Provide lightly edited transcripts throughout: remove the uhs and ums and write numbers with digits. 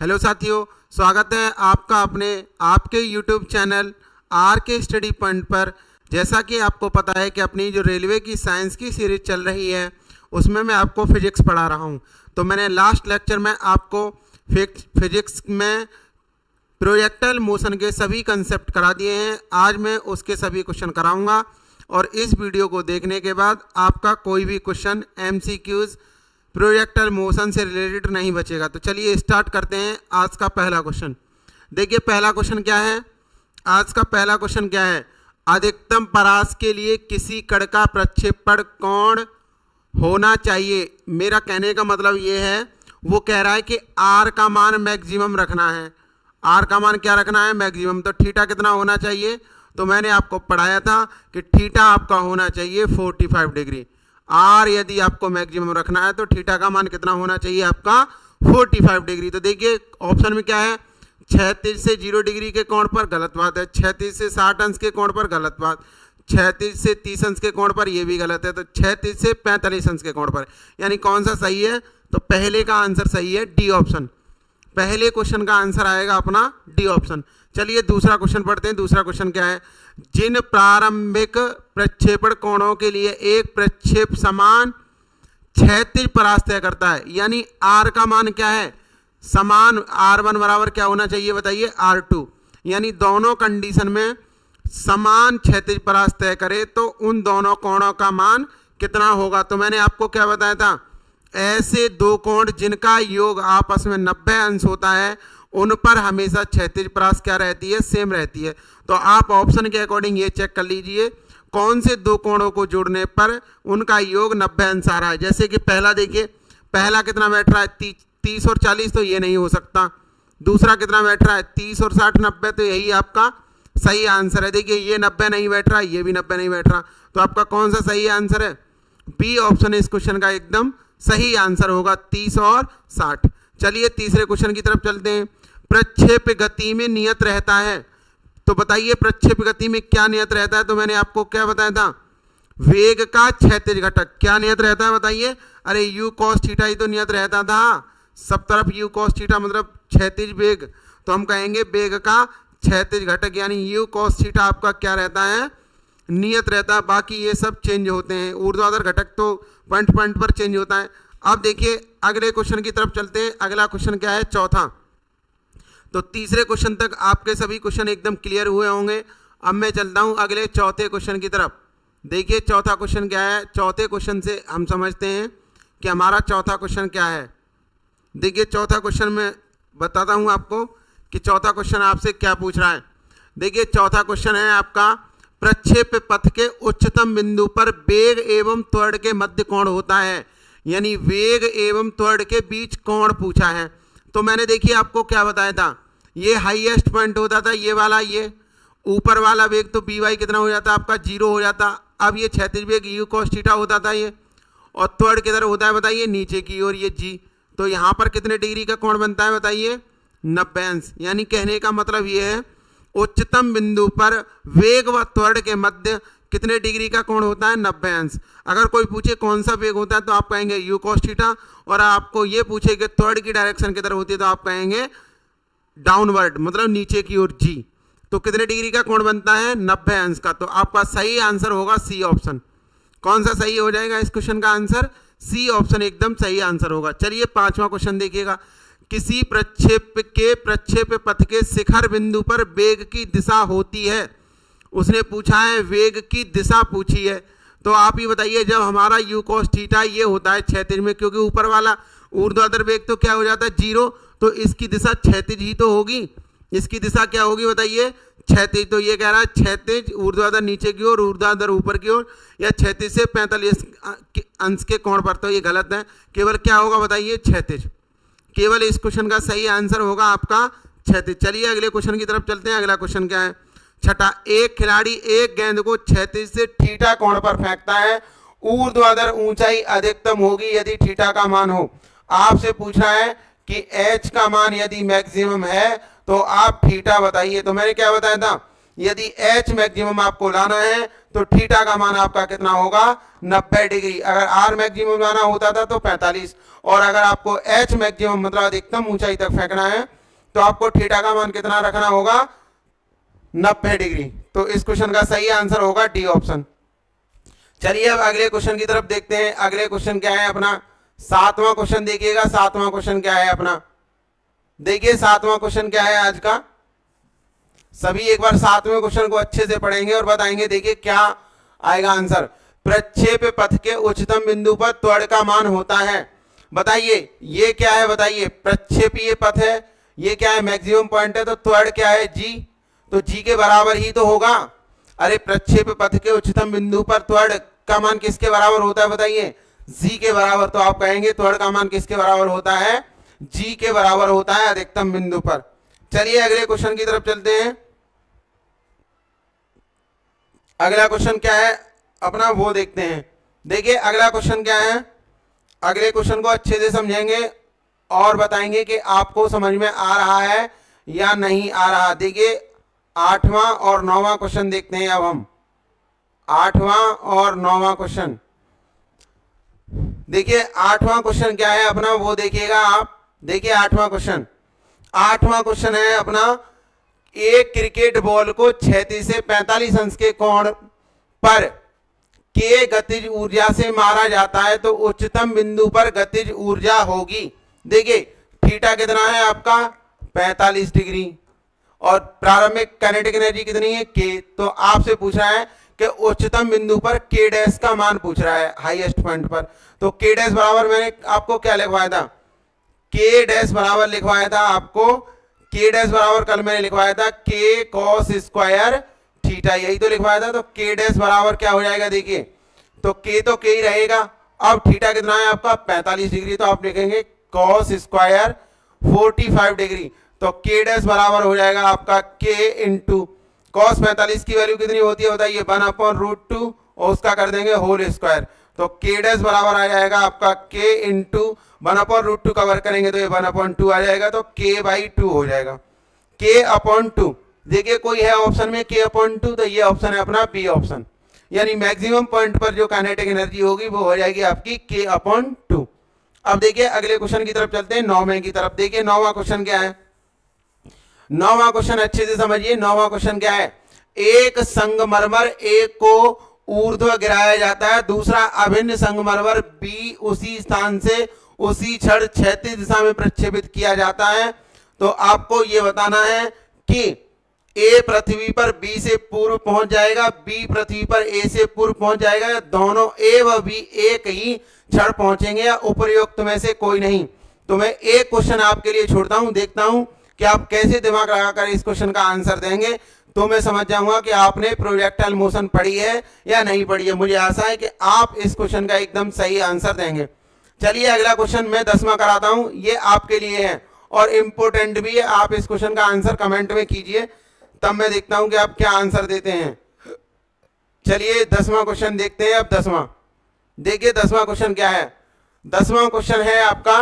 Hello साथियों, स्वागत है आपका अपने आपके यूट्यूब चैनल आर के स्टडी पॉइंट पर। जैसा कि आपको पता है कि अपनी जो रेलवे की साइंस की सीरीज चल रही है उसमें मैं आपको फिजिक्स पढ़ा रहा हूं। तो मैंने लास्ट लेक्चर में आपको फिजिक्स में प्रोजेक्टाइल मोशन के सभी कंसेप्ट करा दिए हैं। आज मैं उसके सभी क्वेश्चन कराऊंगा और इस वीडियो को देखने के बाद आपका कोई भी क्वेश्चन एमसीक्यूज प्रोजेक्टाइल मोशन से रिलेटेड नहीं बचेगा। तो चलिए स्टार्ट करते हैं आज का पहला क्वेश्चन। देखिए पहला क्वेश्चन क्या है, आज का पहला क्वेश्चन क्या है, अधिकतम परास के लिए किसी कण का प्रक्षेपण कोण होना चाहिए। मेरा कहने का मतलब ये है, वो कह रहा है कि आर का मान मैक्सिमम रखना है। आर का मान क्या रखना है, मैक्सिमम। तो थीटा कितना होना चाहिए, तो मैंने आपको पढ़ाया था कि थीटा आपका होना चाहिए 45 डिग्री। आर यदि आपको मैक्सिमम रखना है तो थीटा का मान कितना होना चाहिए, आपका 45 डिग्री। तो देखिए ऑप्शन में क्या है, 36 से 0 डिग्री के कोण पर, गलत बात है। 36 से 60 अंश के कोण पर, गलत बात। 36 से 30 अंश के कोण पर, ये भी गलत है। तो 36 से 45 अंश के कोण पर, यानी कौन सा सही है, तो पहले का आंसर सही है, डी ऑप्शन। पहले क्वेश्चन का आंसर आएगा अपना डी ऑप्शन। चलिए दूसरा क्वेश्चन पढ़ते हैं। दूसरा क्वेश्चन क्या है, जिन प्रारंभिक प्रक्षेपण कोणों के लिए एक प्रक्षेप समान क्षैतिज परास तय करता है, यानी आर का मान क्या है, समान R1 बराबर क्या होना चाहिए बताइए, R2। यानी दोनों कंडीशन में समान क्षैतिज परास तय करे तो उन दोनों कोणों का मान कितना होगा। तो मैंने आपको क्या बताया था, ऐसे दो कोण जिनका योग आपस में 90 अंश होता है उन पर हमेशा क्षैतिज परास क्या रहती है, सेम रहती है। तो आप ऑप्शन के अकॉर्डिंग ये चेक कर लीजिए कौन से दो कोणों को जोड़ने पर उनका योग 90 अंश आ रहा है। जैसे कि पहला देखिए, पहला कितना बैठ रहा है, 30 और 40, तो ये नहीं हो सकता। दूसरा कितना बैठ रहा है, 30 और 60 90, तो यही आपका सही आंसर है। देखिए ये 90 नहीं बैठ रहा, ये भी 90 नहीं बैठ रहा, तो आपका कौन सा सही आंसर है, बी ऑप्शन इस क्वेश्चन का एकदम सही आंसर होगा, 30 और 60। चलिए तीसरे क्वेश्चन की तरफ चलते हैं। प्रक्षेप गति में नियत रहता है, तो बताइए प्रक्षेप गति में क्या नियत रहता है। तो मैंने आपको क्या बताया था, वेग का क्षैतिज घटक क्या नियत रहता है बताइए। अरे यू कॉस थीटा ही तो नियत रहता था, सब तरफ यू कॉस थीटा मतलब क्षैतिज वेग, तो हम कहेंगे वेग का क्षैतिज घटक यानी यू कॉस थीटा आपका क्या रहता है, नियत रहता है। बाकी ये सब चेंज होते हैं, ऊर्ध्वाधर घटक तो पॉइंट पॉइंट पर चेंज होता है। अब देखिए अगले क्वेश्चन की तरफ चलते हैं। अगला क्वेश्चन क्या है, चौथा। तो तीसरे क्वेश्चन तक आपके सभी क्वेश्चन एकदम क्लियर हुए होंगे। अब मैं चलता हूं अगले चौथे क्वेश्चन की तरफ। देखिए चौथा क्वेश्चन क्या है, चौथे क्वेश्चन से हम समझते हैं कि हमारा चौथा क्वेश्चन क्या है। देखिए चौथा क्वेश्चन में बताता हूं आपको कि चौथा क्वेश्चन आपसे क्या पूछ रहा है। देखिए चौथा क्वेश्चन है आपका, प्रक्षेप पथ के उच्चतम बिंदु पर वेग एवं त्वरण के मध्य कोण होता है, यानी वेग एवं त्वरण के बीच कोण पूछा है। तो मैंने देखिए आपको क्या बताया था, ये हाईएस्ट पॉइंट होता था ये वाला, ये ऊपर वाला वेग तो बी वाई कितना हो जाता आपका 0 हो जाता। अब ये क्षैतिज वेग यू कॉस थीटा होता था ये, और त्वरण किधर होता है बताइए, नीचे की ओर ये जी। तो यहाँ पर कितने डिग्री का कोण बनता है बताइए, 90 अंश। यानी कहने का मतलब ये है उच्चतम बिंदु पर वेग व त्वरण के मध्य कितने डिग्री का कोण होता है, 90 अंश। अगर कोई पूछे कौन सा वेग होता है तो आप कहेंगे यू कॉस थीटा, और आपको ये पूछे कि त्वरण की डायरेक्शन किधर होती है तो आप कहेंगे डाउनवर्ड मतलब नीचे की ओर जी। तो कितने डिग्री का कोण बनता है, 90 अंश का। तो आपका सही आंसर होगा सी ऑप्शन। कौन सा सही हो जाएगा इस क्वेश्चन का आंसर, सी ऑप्शन एकदम सही आंसर होगा। चलिए पांचवा क्वेश्चन देखिएगा, किसी प्रक्षेप पथ के शिखर बिंदु पर वेग की दिशा होती है। उसने पूछा है वेग की दिशा पूछी है, तो आप ही बताइए जब हमारा यू कॉस थीटा ये होता है क्षैतिज में, क्योंकि ऊपर वाला ऊर्ध्वाधर वेग तो क्या हो जाता है 0, तो इसकी दिशा क्षैतिज ही तो होगी। इसकी दिशा क्या होगी बताइए, क्षैतिज। तो ये कह रहा है क्षैतिज, ऊर्ध्वाधर नीचे की ओर, ऊर्ध्वाधर ऊपर की ओर, या क्षैतिज से 45 अंश के कोण पर, तो ये गलत है। केवल क्या होगा बताइए, क्षैतिज। केवल इस क्वेश्चन का सही आंसर होगा आपका क्षैतिज। चलिए अगले क्वेश्चन की तरफ चलते हैं। अगला क्वेश्चन क्या है, छठा, एक खिलाड़ी एक गेंद को क्षैतिज से थीटा कोण पर फेंकता है, ऊर्ध्वाधर ऊंचाई अधिकतम होगी यदि थीटा का मान हो। आपसे पूछ रहा है कि एच का मान यदि मैक्सिमम है तो आप थीटा बताइए। तो मैंने क्या बताया था, यदि एच मैक्सिमम आपको लाना है तो थीटा का मान आपका कितना होगा 90 डिग्री। अगर आर मैक्सिमम लाना होता था तो 45, और अगर आपको एच मैक्सिमम मतलब अधिकतम ऊंचाई तक फेंकना है तो आपको थीटा का मान कितना रखना होगा 90 डिग्री। तो इस क्वेश्चन का सही आंसर होगा डी ऑप्शन। चलिए अब अगले क्वेश्चन की तरफ देखते हैं। अगले क्वेश्चन क्या है अपना 7वां क्वेश्चन। देखिएगा 7वां क्वेश्चन क्या है अपना। देखिए 7वां क्वेश्चन क्या है आज का। सभी एक बार 7वें क्वेश्चन को अच्छे से पढ़ेंगे और बताएंगे। देखिए क्या आएगा आंसर। प्रक्षेप पथ के उच्चतम बिंदु पर त्वरण का मान होता है। बताइए ये क्या है, बताइए प्रक्षेपीय पथ है, ये क्या है मैक्सिमम पॉइंट है, तो त्वरण क्या है जी, तो जी के बराबर ही तो होगा। अरे प्रक्षेप पथ के उच्चतम बिंदु पर त्वरण का मान किसके बराबर होता है बताइए, जी के बराबर। तो आप कहेंगे त्वरण का मान किसके बराबर होता है, जी के बराबर होता है अधिकतम बिंदु पर। चलिए अगले क्वेश्चन की तरफ चलते हैं। अगला क्वेश्चन क्या है अपना वो देखते हैं। देखिए अगला क्वेश्चन क्या है, अगले क्वेश्चन को अच्छे से समझेंगे और बताएंगे कि आपको समझ में आ रहा है या नहीं आ रहा। देखिए 8वां और 9वां क्वेश्चन देखते हैं। अब हम 8वां और 9वां क्वेश्चन देखिए। 8वां क्वेश्चन क्या है अपना वो देखिएगा आप। देखिए 8वां क्वेश्चन, 8वां क्वेश्चन है अपना एक क्रिकेट बॉल को क्षैतिज से 45 अंश के कोण पर के गतिज ऊर्जा से मारा जाता है तो उच्चतम बिंदु पर गतिज ऊर्जा होगी। देखिए थीटा कितना है आपका 45 डिग्री और प्रारंभिक काइनेटिक एनर्जी कितनी है के। तो आपसे पूछ रहा है कि उच्चतम बिंदु पर के डैश का मान पूछ रहा है हाईएस्ट पॉइंट पर। तो के डैश बराबर मैंने आपको क्या लिखवाया था, के डैश बराबर लिखवाया था आपको, के डैश बराबर कल मैंने लिखवाया था के कॉस स्क्वायर थीटा, यही तो लिखवाया था। तो के डैश बराबर क्या हो जाएगा देखिए, तो के तो के ही रहेगा। अब थीटा कितना है आपका 45 डिग्री, तो आप लिखेंगे कॉस स्क्वायर 45 डिग्री। तो के डैश बराबर हो जाएगा आपका के इंटू कॉस 45 की वैल्यू कितनी होती है बताइए 1/√2 और उसका कर देंगे होल स्क्वायर। तो के डैश बराबर आ जाएगा आपका के इंटू 1/√2 कवर करेंगे तो ये 1/2 आ जाएगा। तो k/2 हो जाएगा, k/2। देखिए कोई है ऑप्शन में k/2, तो ये ऑप्शन है अपना बी ऑप्शन, यानी मैक्सिमम पॉइंट पर जो काइनेटिक एनर्जी होगी वो हो जाएगी आपकी k/2। अब देखिए अगले क्वेश्चन की तरफ चलते हैं, 9वें की तरफ। देखिए 9वां क्वेश्चन क्या है, 9वां क्वेश्चन अच्छे से समझिए। 9वां क्वेश्चन क्या है, एक संगमरमर ए को ऊर्ध्व गिराया जाता है, दूसरा अभिन्न संगमरमर बी उसी स्थान से उसी क्षण क्षैतिज दिशा में प्रक्षेपित किया जाता है। तो आपको यह बताना है कि ए पृथ्वी पर बी से पूर्व पहुंच जाएगा, बी पृथ्वी पर ए से पूर्व पहुंच जाएगा, या दोनों ए व बी एक ही क्षण पहुंचेंगे, या उपयुक्त में से कोई नहीं। तो मैं एक क्वेश्चन आपके लिए छोड़ता हूं, देखता हूं कि आप कैसे दिमाग लगाकर इस क्वेश्चन का आंसर देंगे। तो मैं समझ जाऊंगा कि आपने प्रोजेक्टाइल मोशन पढ़ी है या नहीं पढ़ी है। मुझे आशा है कि आप इस क्वेश्चन का एकदम सही आंसर देंगे। चलिए अगला क्वेश्चन मैं 10वां कराता हूं, ये आपके लिए है और इंपोर्टेंट भी है। आप इस क्वेश्चन का आंसर कमेंट में कीजिए, तब मैं देखता हूं कि आप क्या आंसर देते हैं। चलिए 10वां क्वेश्चन देखते हैं। अब 10वां देखिए, 10वां क्वेश्चन क्या है। 10वां क्वेश्चन है आपका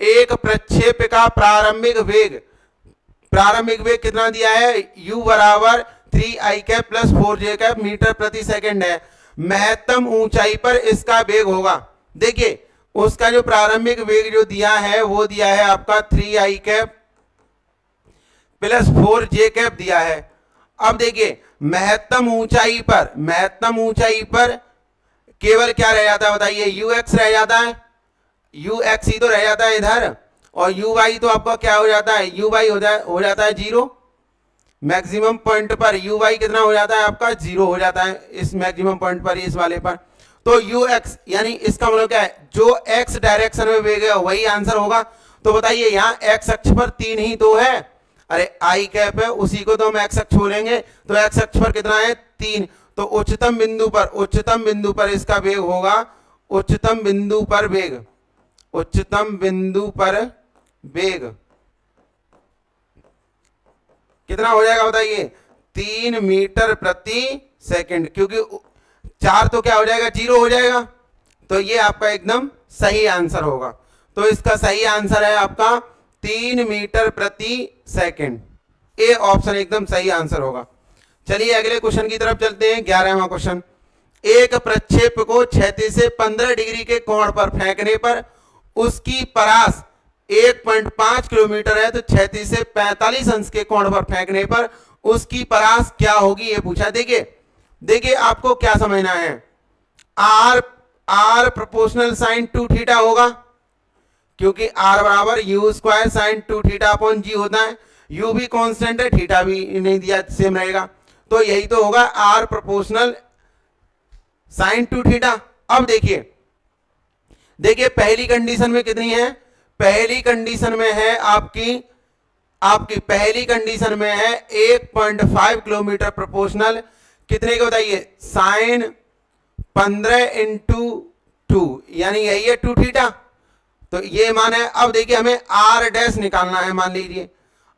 एक प्रक्षेप का प्रारंभिक वेग, प्रारंभिक वेग कितना दिया है, u बराबर 3i cap plus 4j cap metre प्रति सेकंड है। महत्तम ऊंचाई पर इसका वेग होगा। देखिए उसका जो प्रारंभिक वेग जो दिया है वो दिया है आपका 3i cap plus 4j cap दिया है। अब देखिए महत्तम ऊंचाई पर, महत्तम ऊंचाई पर केवल क्या रह जाता है बताइए, ux रह जाता है, ux ही तो रह जाता है इधर, और uy तो आपका क्या हो जाता है, uy हो जाता है 0। मैक्सिमम पॉइंट पर uy कितना हो जाता है आपका 0 हो जाता है इस मैक्सिमम पॉइंट पर, इस वाले पर। तो ux यानी इसका मतलब क्या है, जो x डायरेक्शन में वेग है वही आंसर होगा। तो बताइए यहाँ x अक्ष पर 3 ही तो है, अरे i कैप है उसी को तो हम x अक्ष बोलेंगे। तो x अक्ष पर कितना है 3। तो उच्चतम बिंदु पर, उच्चतम बिंदु पर इसका वेग होगा, उच्चतम बिंदु पर वेग, उच्चतम बिंदु पर वेग कितना हो जाएगा बताइए 3 मीटर प्रति सेकंड, क्योंकि 4 तो क्या हो जाएगा 0 हो जाएगा। तो ये आपका एकदम सही आंसर होगा। तो इसका सही आंसर है आपका 3 मीटर प्रति सेकंड, ए ऑप्शन एकदम सही आंसर होगा। चलिए अगले क्वेश्चन की तरफ चलते हैं। 11वां क्वेश्चन, एक प्रक्षेप को क्षैतिज से 15 डिग्री के कोण पर फेंकने पर उसकी परास 1.5 किलोमीटर है, तो क्षैतिज से 45 अंश के कोण पर फेंकने पर उसकी परास क्या होगी, ये पूछा। देखिए आपको क्या समझना है, आर प्रोपोर्शनल साइन 2 थीटा होगा, क्योंकि आर बराबर u square sine 2 theta upon g होता है। यू भी कांस्टेंट है, थीटा भी नहीं दिया, सेम रहेगा, तो यही तो होगा आर प्रोपोर्शनल साइन 2 थीटा। अब देखिए पहली कंडीशन में कितनी है, पहली कंडीशन में है आपकी पहली कंडीशन में है 1.5 किलोमीटर प्रोपोर्शनल, कितने को बताइए, साइन 15 इंटू 2, यानी यही है 2 थीटा, तो ये मान है। अब देखिए हमें आर डैश निकालना है, मान लीजिए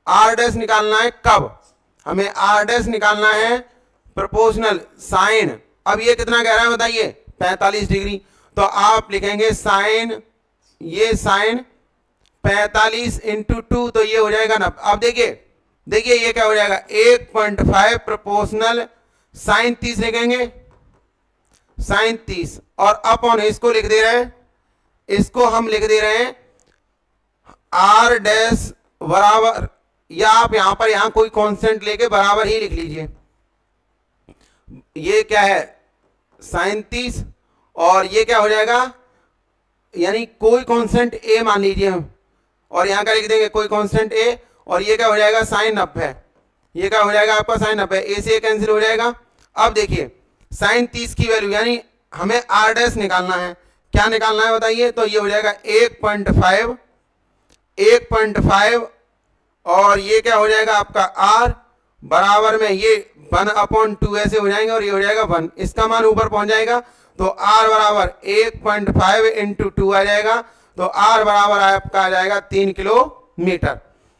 आर डैश निकालना है, कब हमें आर डैश निकालना है, प्रोपोर्शनल साइन, अब ये कितना कह रहा है बताइए, 45 डिग्री, तो आप लिखेंगे साइन, ये साइन 45 इंटू 2, तो ये हो जाएगा 90। अब देखिए ये क्या हो जाएगा, 1.5 प्रोपोर्शनल साइन 30 लिखेंगे, साइन 30, और अपॉन इसको लिख दे रहे हैं, इसको हम लिख दे रहे हैं आर डैश बराबर, या आप यहां कोई कांस्टेंट लेके बराबर ही लिख लीजिए, ये क्या है साइन 30, और ये क्या हो जाएगा, यानी कोई कांस्टेंट ए मान लीजिए हम, और यहां का लिख देंगे कोई कांस्टेंट ए, और ये क्या हो जाएगा साइन 90, ये क्या हो जाएगा आपका साइन 90, ए से कैंसिल हो जाएगा। अब देखिए साइन 30 की वैल्यू, यानी हमें आर डैश निकालना है, क्या निकालना है बताइए, तो ये हो जाएगा 1.5, और ये क्या हो जाएगा आपका आर बराबर में ये 1/2 ऐसे हो जाएंगे, और ये हो जाएगा 1, इसका मान ऊपर पहुंच जाएगा, तो आर बराबर 1.5 इंटू 2 आ जाएगा, तो आर बराबर आपका आ जाएगा 3 किलोमीटर।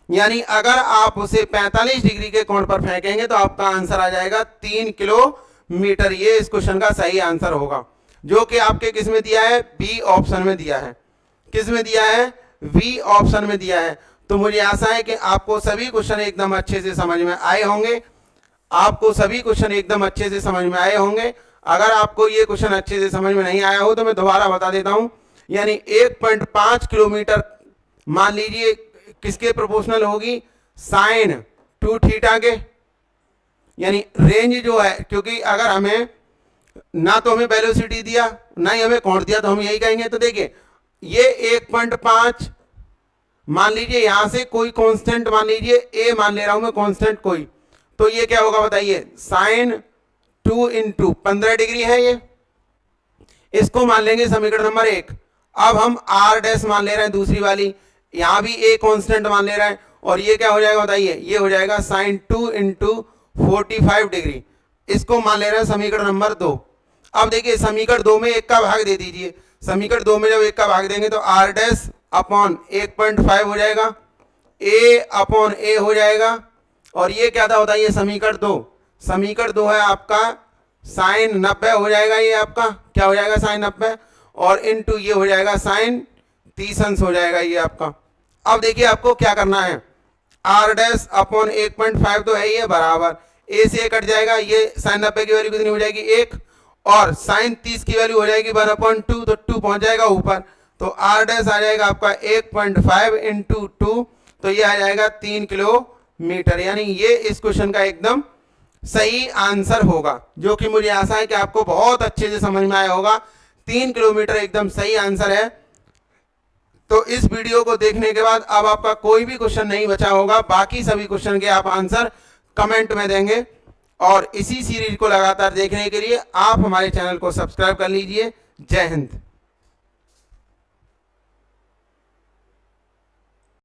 यानी अगर आप उसे 45 डिग्री के कोण पर फेंकेंगे तो आपका आंसर आ जाएगा 3 किलोमीटर। ये इस क्वेश्चन का सही आंसर होगा, जो कि आपके किस में दिया है, बी ऑप्शन में दिया है, किस में दिया है, बी ऑप्शन में दिया है। तो मुझे आशा है कि आपको सभी क्वेश्चन एकदम अच्छे से समझ में आए होंगे, आपको सभी क्वेश्चन एकदम अच्छे से समझ में आए होंगे। अगर आपको ये क्वेश्चन अच्छे से समझ में नहीं आया हो तो मैं दोबारा बता देता हूं, यानी 1.5 किलोमीटर मान लीजिए किसके प्रोपोर्शनल होगी, साइन 2 थीटा के, यानी रेंज जो है, क्योंकि अगर हमें ना तो हमें वेलोसिटी दिया ना ही हमें कोण दिया, तो हम यही कहेंगे। तो देखिए ये 1.5 मान लीजिए, यहां से कोई कांस्टेंट मान लीजिए ए मान ले रहा हूं मैं, कांस्टेंट कोई, तो ये क्या होगा बताइए, साइन 2 इंटू 15 डिग्री है ये, इसको मान लेंगे समीकरण नंबर 1। अब हम आर डैश मान ले रहे हैं दूसरी वाली, यहां भी ए कांस्टेंट मान ले रहे हैं, और ये क्या हो जाएगा बताइए, ये हो जाएगा साइन 2 इंटू 45 डिग्री, इसको मान ले रहे हैं समीकरण नंबर 2। अब देखिए समीकरण 2 में 1 का भाग दे दीजिए, समीकरण 2 में जब 1 का भाग देंगे तो आर डैश अपॉन 1.5 हो जाएगा, ए अपॉन ए हो जाएगा, और ये क्या था बताइए, समीकरण 2 है आपका साइन 90 हो जाएगा, ये आपका क्या हो जाएगा साइन 90, और इनटू ये हो जाएगा साइन 30 अंश हो जाएगा ये आपका। अब देखिए आपको क्या करना है, आर डैश अपॉन 1.5 तो है ये बराबर, ए से कट जाएगा, ये साइन 90 की वैल्यू कितनी हो जाएगी 1, और साइन 30 की वैल्यू हो जाएगी 1/2, तो 2 पहुंच जाएगा ऊपर, तो आर डैश आ जाएगा आपका 1.5 इंटू 2, तो ये आ जाएगा 3 किलोमीटर। यानी ये इस क्वेश्चन का एकदम सही आंसर होगा, जो कि मुझे आशा है कि आपको बहुत अच्छे से समझ में आया होगा। 3 किलोमीटर एकदम सही आंसर है। तो इस वीडियो को देखने के बाद अब आपका कोई भी क्वेश्चन नहीं बचा होगा, बाकी सभी क्वेश्चन के आप आंसर कमेंट में देंगे। और इसी सीरीज को लगातार देखने के लिए आप हमारे चैनल को सब्सक्राइब कर लीजिए। जय हिंद।